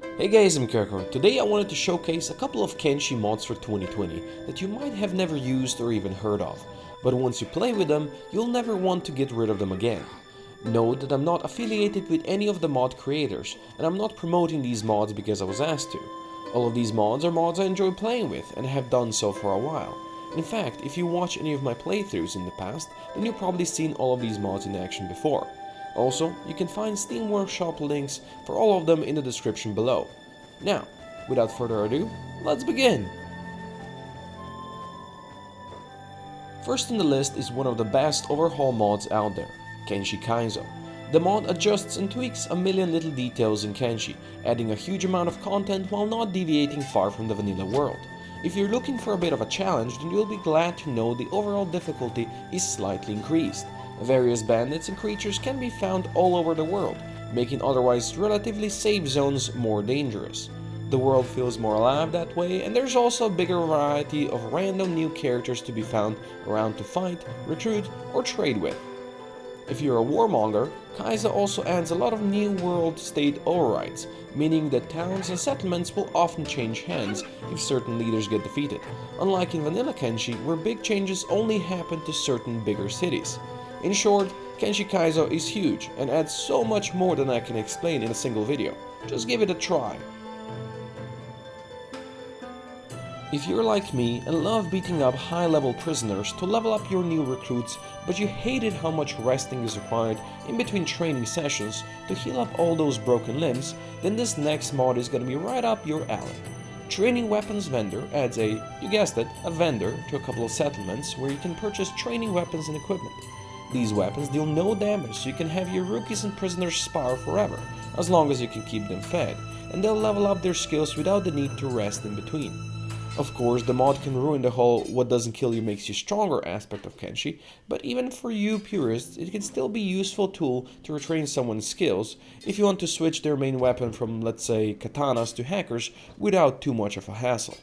Hey guys, I'm Kirko. Today I wanted to showcase a couple of Kenshi mods for 2020 that you might have never used or even heard of, but once you play with them, you'll never want to get rid of them again. Note that I'm not affiliated with any of the mod creators, and I'm not promoting these mods because I was asked to. All of these mods are mods I enjoy playing with and have done so for a while. In fact, if you watch any of my playthroughs in the past, then you've probably seen all of these mods in action before. Also, you can find Steam Workshop links for all of them in the description below. Now, without further ado, let's begin! First on the list is one of the best Overhaul mods out there, Kenshi Kaizo. The mod adjusts and tweaks a million little details in Kenshi, adding a huge amount of content while not deviating far from the vanilla world. If you're looking for a bit of a challenge, then you'll be glad to know the overall difficulty is slightly increased. Various bandits and creatures can be found all over the world, making otherwise relatively safe zones more dangerous. The world feels more alive that way, and there's also a bigger variety of random new characters to be found around to fight, recruit, or trade with. If you're a warmonger, Kaizo also adds a lot of new world state overrides, meaning that towns and settlements will often change hands if certain leaders get defeated, unlike in vanilla Kenshi where big changes only happen to certain bigger cities. In short, Kenshi Kaizo is huge and adds so much more than I can explain in a single video. Just give it a try. If you're like me and love beating up high-level prisoners to level up your new recruits, but you hated how much resting is required in between training sessions to heal up all those broken limbs, then this next mod is gonna be right up your alley. Training Weapons Vendor adds you guessed it, a vendor to a couple of settlements where you can purchase training weapons and equipment. These weapons deal no damage, so you can have your rookies and prisoners spar forever, as long as you can keep them fed, and they'll level up their skills without the need to rest in between. Of course, the mod can ruin the whole what doesn't kill you makes you stronger aspect of Kenshi, but even for you purists, it can still be a useful tool to retrain someone's skills if you want to switch their main weapon from, let's say, katanas to hackers without too much of a hassle.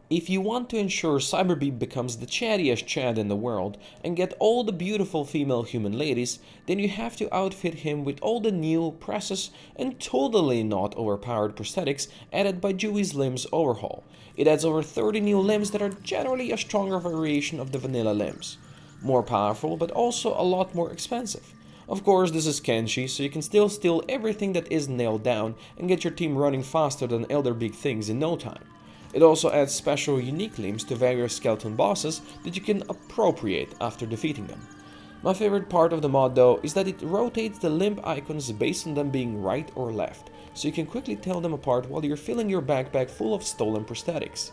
If you want to ensure Cyberbeep becomes the chattiest chat in the world and get all the beautiful female human ladies, then you have to outfit him with all the new, precious, and totally not overpowered prosthetics added by Jewy's Limbs Overhaul. It adds over 30 new limbs that are generally a stronger variation of the vanilla limbs. More powerful, but also a lot more expensive. Of course, this is Kenshi, so you can still steal everything that is nailed down and get your team running faster than Elder Big Things in no time. It also adds special unique limbs to various skeleton bosses that you can appropriate after defeating them. My favorite part of the mod though is that it rotates the limb icons based on them being right or left, so you can quickly tell them apart while you're filling your backpack full of stolen prosthetics.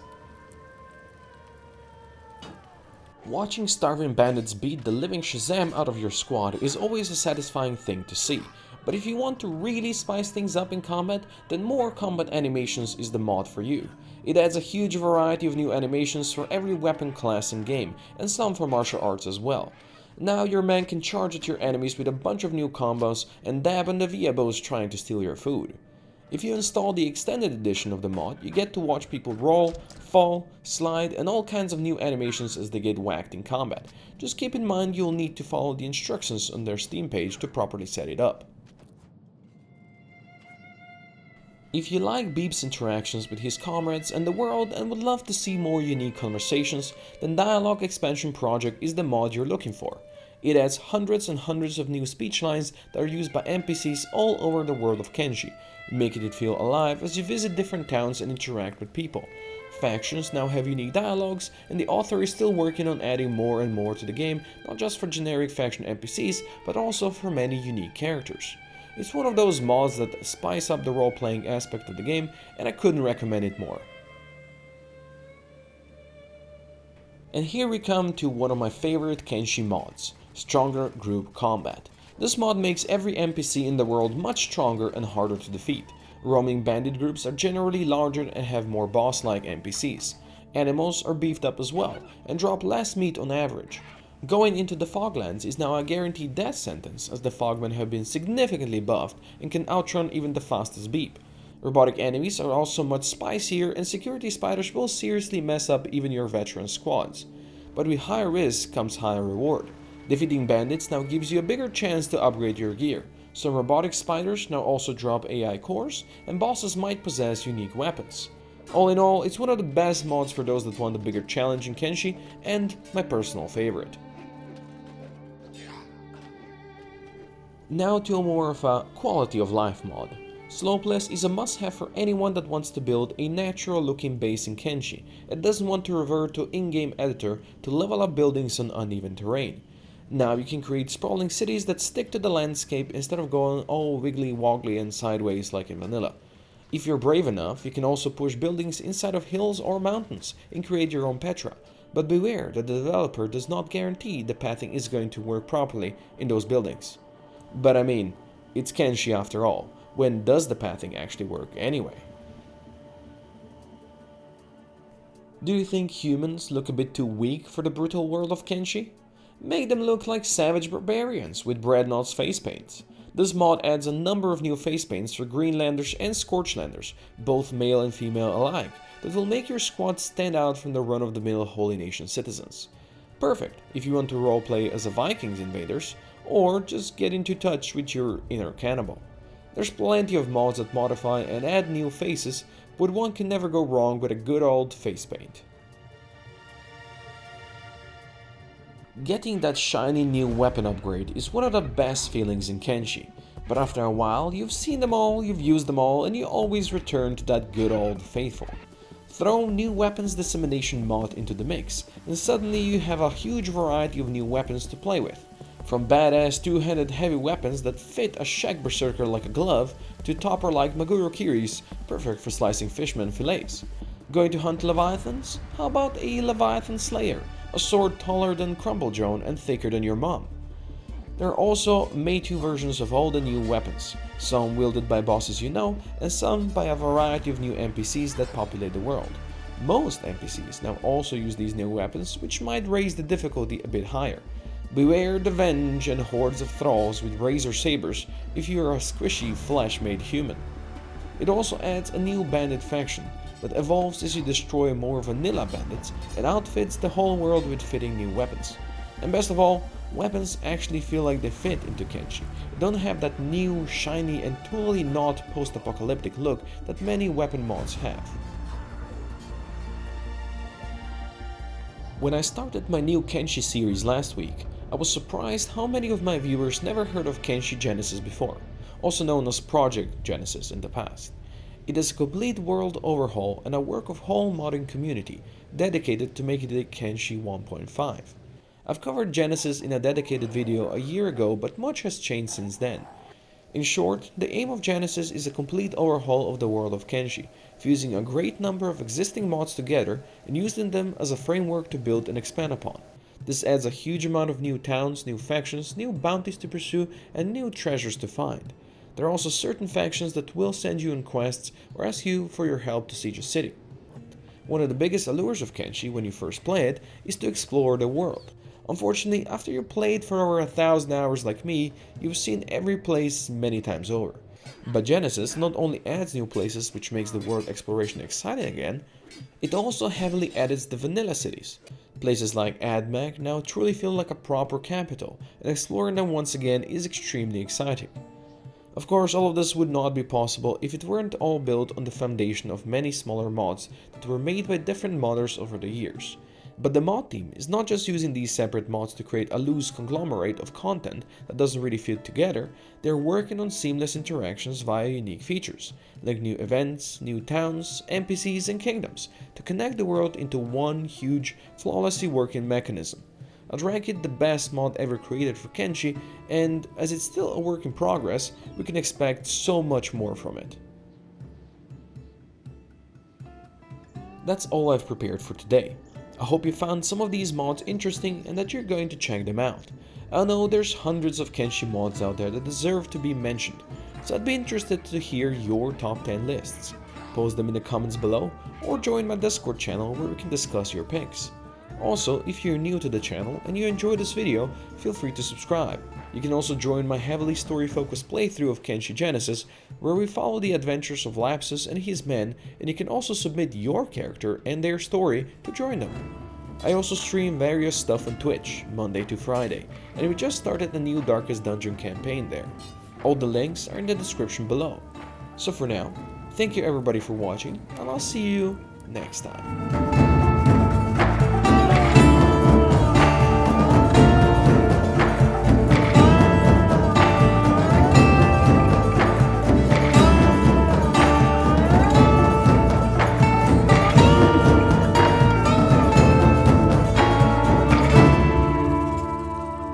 Watching starving bandits beat the living Shazam out of your squad is always a satisfying thing to see, but if you want to really spice things up in combat, then more combat animations is the mod for you. It adds a huge variety of new animations for every weapon class in game, and some for martial arts as well. Now your man can charge at your enemies with a bunch of new combos and dab on the Viabos trying to steal your food. If you install the extended edition of the mod, you get to watch people roll, fall, slide, and all kinds of new animations as they get whacked in combat. Just keep in mind you'll need to follow the instructions on their Steam page to properly set it up. If you like Beep's interactions with his comrades and the world and would love to see more unique conversations, then Dialogue Expansion Project is the mod you're looking for. It adds hundreds and hundreds of new speech lines that are used by NPCs all over the world of Kenshi, making it feel alive as you visit different towns and interact with people. Factions now have unique dialogues, and the author is still working on adding more and more to the game, not just for generic faction NPCs, but also for many unique characters. It's one of those mods that spice up the role-playing aspect of the game, and I couldn't recommend it more. And here we come to one of my favorite Kenshi mods, Stronger Group Combat. This mod makes every NPC in the world much stronger and harder to defeat. Roaming bandit groups are generally larger and have more boss-like NPCs. Animals are beefed up as well, and drop less meat on average. Going into the Foglands is now a guaranteed death sentence, as the Fogmen have been significantly buffed and can outrun even the fastest beep. Robotic enemies are also much spicier, and security spiders will seriously mess up even your veteran squads. But with higher risk comes higher reward. Defeating bandits now gives you a bigger chance to upgrade your gear. Some robotic spiders now also drop AI cores, and bosses might possess unique weapons. All in all, it's one of the best mods for those that want a bigger challenge in Kenshi, and my personal favorite. Now to a more of a quality of life mod. Slopeless is a must-have for anyone that wants to build a natural-looking base in Kenshi and doesn't want to revert to in-game editor to level up buildings on uneven terrain. Now you can create sprawling cities that stick to the landscape instead of going all wiggly-woggly and sideways like in vanilla. If you're brave enough, you can also push buildings inside of hills or mountains and create your own Petra, but beware that the developer does not guarantee the pathing is going to work properly in those buildings. But I mean, it's Kenshi after all. When does the pathing actually work anyway? Do you think humans look a bit too weak for the brutal world of Kenshi? Make them look like savage barbarians with Breadnought's Facepaints. This mod adds a number of new Facepaints for Greenlanders and Scorchlanders, both male and female alike, that will make your squad stand out from the run-of-the-mill Holy Nation citizens. Perfect if you want to roleplay as a Vikings invaders, or just get into touch with your inner cannibal. There's plenty of mods that modify and add new faces, but one can never go wrong with a good old face paint. Getting that shiny new weapon upgrade is one of the best feelings in Kenshi, but after a while you've seen them all, you've used them all, and you always return to that good old faithful. Throw new Weapons Dissemination Mod into the mix, and suddenly you have a huge variety of new weapons to play with. From badass two-handed heavy weapons that fit a Shag Berserker like a glove, to topper like Maguro Kiris, perfect for slicing fishmen fillets. Going to hunt leviathans? How about a Leviathan Slayer, a sword taller than Crumble Joan and thicker than your mom? There are also Meitu versions of all the new weapons, some wielded by bosses you know, and some by a variety of new NPCs that populate the world. Most NPCs now also use these new weapons, which might raise the difficulty a bit higher. Beware the venge and hordes of thralls with razor sabers if you are a squishy flesh-made human. It also adds a new bandit faction that evolves as you destroy more vanilla bandits and outfits the whole world with fitting new weapons. And best of all, weapons actually feel like they fit into Kenshi. They don't have that new, shiny and totally not post-apocalyptic look that many weapon mods have. When I started my new Kenshi series last week, I was surprised how many of my viewers never heard of Kenshi Genesis before, also known as Project Genesis in the past. It is a complete world overhaul and a work of whole modding community dedicated to making it Kenshi 1.5. I've covered Genesis in a dedicated video a year ago, but much has changed since then. In short, the aim of Genesis is a complete overhaul of the world of Kenshi, fusing a great number of existing mods together and using them as a framework to build and expand upon. This adds a huge amount of new towns, new factions, new bounties to pursue, and new treasures to find. There are also certain factions that will send you on quests or ask you for your help to siege a city. One of the biggest allures of Kenshi when you first play it is to explore the world. Unfortunately, after you played for over 1,000 hours like me, you've seen every place many times over. But Genesis not only adds new places which makes the world exploration exciting again, it also heavily edits the vanilla cities. Places like Admech now truly feel like a proper capital, and exploring them once again is extremely exciting. Of course, all of this would not be possible if it weren't all built on the foundation of many smaller mods that were made by different modders over the years. But the mod team is not just using these separate mods to create a loose conglomerate of content that doesn't really fit together, they're working on seamless interactions via unique features, like new events, new towns, NPCs and kingdoms, to connect the world into one huge, flawlessly working mechanism. I'd rank it the best mod ever created for Kenshi, and as it's still a work in progress, we can expect so much more from it. That's all I've prepared for today. I hope you found some of these mods interesting and that you're going to check them out. I know there's hundreds of Kenshi mods out there that deserve to be mentioned, so I'd be interested to hear your top 10 lists. Post them in the comments below or join my Discord channel where we can discuss your picks. Also, if you're new to the channel and you enjoyed this video, feel free to subscribe. You can also join my heavily story-focused playthrough of Kenshi Genesis, where we follow the adventures of Lapsus and his men, and you can also submit your character and their story to join them. I also stream various stuff on Twitch, Monday to Friday, and we just started the new Darkest Dungeon campaign there. All the links are in the description below. So for now, thank you everybody for watching, and I'll see you next time.